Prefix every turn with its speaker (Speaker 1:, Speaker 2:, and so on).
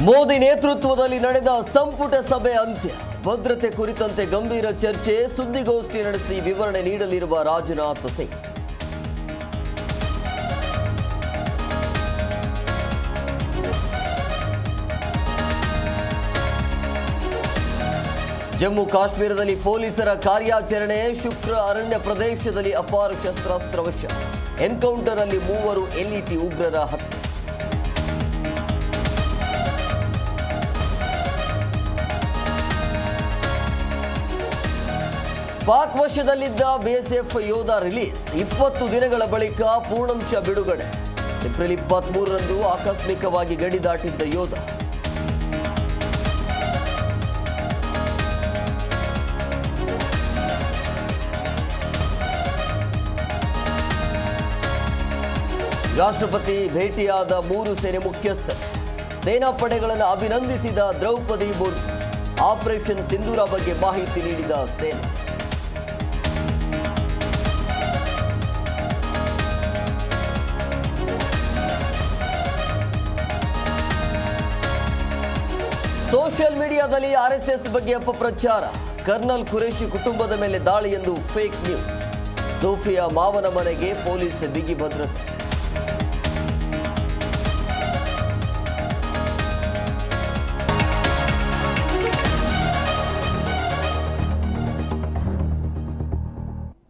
Speaker 1: ಮೋದಿ ನೇತೃತ್ವದಲ್ಲಿ ನಡೆದ ಸಂಪುಟ ಸಭೆ ಅಂತ್ಯ. ಭದ್ರತೆ ಕುರಿತಂತೆ ಗಂಭೀರ ಚರ್ಚೆ, ಸುದ್ದಿಗೋಷ್ಠಿ ನಡೆಸಿ ವಿವರಣೆ ನೀಡಲಿರುವ ರಾಜನಾಥ್ ಸಿಂಗ್. ಜಮ್ಮು ಕಾಶ್ಮೀರದಲ್ಲಿ ಪೊಲೀಸರ ಕಾರ್ಯಾಚರಣೆ. ಶುಕ್ರ ಅರಣ್ಯ ಪ್ರದೇಶದಲ್ಲಿ ಅಪಾರ ಶಸ್ತ್ರಾಸ್ತ್ರ ವಶ. ಎನ್ಕೌಂಟರ್ ಅಲ್ಲಿ 3 ಎಲ್ಇಟಿ ಉಗ್ರರ ಹತ್ಯೆ. ಪಾಕ್ ವಶದಲ್ಲಿದ್ದ ಬಿಎಸ್ಎಫ್ ಯೋಧ ರಿಲೀಸ್. 20 ದಿನಗಳ ಬಳಿಕ ಪೂರ್ಣಾಂಶ ಬಿಡುಗಡೆ. ಏಪ್ರಿಲ್ 23ರಂದು ಆಕಸ್ಮಿಕವಾಗಿ ಗಡಿ ದಾಟಿದ್ದ ಯೋಧ. ರಾಷ್ಟ್ರಪತಿ ಭೇಟಿಯಾದ 3 ಸೇನೆ ಮುಖ್ಯಸ್ಥರು. ಸೇನಾ ಪಡೆಗಳನ್ನು ಅಭಿನಂದಿಸಿದ ದ್ರೌಪದಿ ಮುರ್ಮು. ಆಪರೇಷನ್ ಸಿಂಧೂರ ಬಗ್ಗೆ ಮಾಹಿತಿ ನೀಡಿದ ಸೇನೆ. ಸೋಷಿಯಲ್ ಮೀಡಿಯಾದಲ್ಲಿ ಆರ್ಎಸ್ಎಸ್ ಬಗ್ಗೆ ಅಪಪ್ರಚಾರ. ಕರ್ನಲ್ ಖುರೇಶಿ ಕುಟುಂಬದ ಮೇಲೆ ದಾಳಿ ಎಂದು ಫೇಕ್ ನ್ಯೂಸ್. ಸೋಫಿಯಾ ಮಾವನ ಮನೆಗೆ ಪೊಲೀಸ್ ಬಿಗಿ ಭದ್ರತೆ.